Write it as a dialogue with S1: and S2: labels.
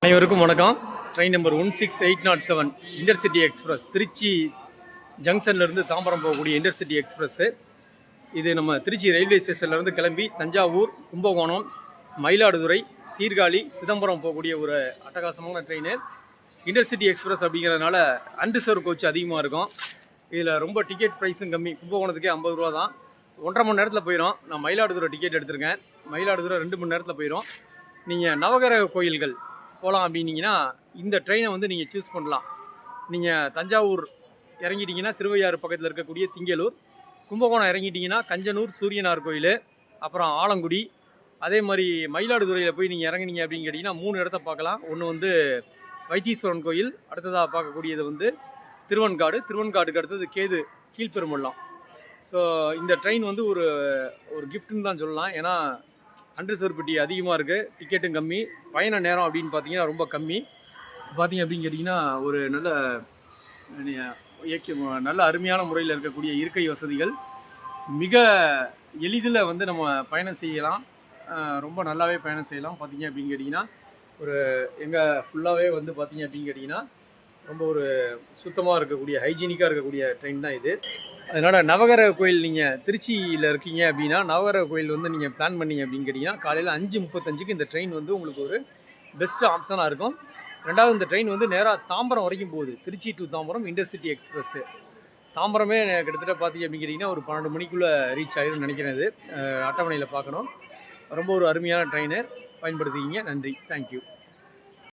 S1: அனைவருக்கும் வணக்கம். Train number 16807 intercity express Trichy ஜங்ஷன்லேருந்து தாம்பரம் போகக்கூடிய இன்டர்சிட்டி எக்ஸ்பிரஸ்ஸு. இது நம்ம திருச்சி ரயில்வே ஸ்டேஷன்லேருந்து கிளம்பி தஞ்சாவூர், கும்பகோணம், மயிலாடுதுறை, சீர்காழி, சிதம்பரம் போகக்கூடிய ஒரு அட்டகாசமான ட்ரெயின். இன்டர்சிட்டி எக்ஸ்பிரஸ் அப்படிங்கிறதுனால அன்ரிசர்வ் கோச் அதிகமாக இருக்கும். இதில் ரொம்ப டிக்கெட் ப்ரைஸும் கம்மி. கும்பகோணத்துக்கே 50 ரூபா தான். 1.5 மணி நேரத்தில் போயிடும். நான் மயிலாடுதுறை டிக்கெட் எடுத்திருக்கேன். மயிலாடுதுறை 2 மணி நேரத்தில் போயிடும். நீங்கள் நவகிரக கோயில்கள் போகலாம் அப்படின்னீங்கன்னா இந்த ட்ரெயினை வந்து நீங்கள் சூஸ் பண்ணலாம். நீங்கள் தஞ்சாவூர் இறங்கிட்டீங்கன்னா திருவையாறு பக்கத்தில் இருக்கக்கூடிய திங்களூர், கும்பகோணம் இறங்கிட்டீங்கன்னா கஞ்சனூர் சூரியனார் கோயில், அப்புறம் ஆலங்குடி. அதே மாதிரி மயிலாடுதுறையில் போய் நீங்கள் இறங்குனீங்க அப்படின்னு கேட்டிங்கன்னா 3 இடத்த பார்க்கலாம். ஒன்று வந்து வைத்தீஸ்வரன் கோயில், அடுத்ததாக பார்க்கக்கூடியது வந்து திருவன்காடுக்கு அடுத்தது கேது கீழ்பெரும்பள்ளம். ஸோ இந்த ட்ரெயின் வந்து ஒரு கிஃப்ட்டுன்னு தான் சொல்லலாம். ஏன்னா அன்ரிசர்வ் பெட்டி அதிகமாக இருக்குது, டிக்கெட்டும் கம்மி, பயண நேரம் அப்படின்னு பார்த்தீங்கன்னா ரொம்ப கம்மி. பார்த்தீங்க அப்படின்னு கேட்டிங்கன்னா ஒரு நல்ல அருமையான முறையில் இருக்கக்கூடிய இருக்கை வசதிகள், மிக எளிதில் வந்து நம்ம பயணம் செய்யலாம். ரொம்ப நல்லாவே பயணம் செய்யலாம். பார்த்தீங்க அப்படின்னு கேட்டிங்கன்னா எங்கள் ஃபுல்லாகவே வந்து பார்த்தீங்க அப்படின்னு கேட்டிங்கன்னா ரொம்ப ஒரு சுத்தமாக இருக்கக்கூடிய ஹைஜீனிக்காக இருக்கக்கூடிய ட்ரெயின் தான் இது. அதனால் நவகிரக கோயில் நீங்கள் திருச்சியில் இருக்கீங்க அப்படின்னா நவகிரக கோயில் வந்து நீங்கள் பிளான் பண்ணிங்க அப்படின்னு கேட்டிங்கன்னா காலையில் 5:35க்கு இந்த ட்ரெயின் வந்து உங்களுக்கு ஒரு பெஸ்ட்டு ஆப்ஷனாக இருக்கும். ரெண்டாவது, இந்த ட்ரெயின் வந்து நேராக தாம்பரம் வரைக்கும் போகுது. Trichy to Tambaram intercity express. தாம்பரமே கிட்டத்தட்ட பார்த்தீங்க அப்படின்னு கேட்டிங்கன்னா ஒரு 12 மணிக்குள்ளே ரீச் ஆகிரும்னு நினைக்கிறேன். இது அட்டவணையில் பார்க்கணும். ரொம்ப ஒரு அருமையான ட்ரெயினு, பயன்படுத்திக்கிங்க. நன்றி, தேங்க்யூ.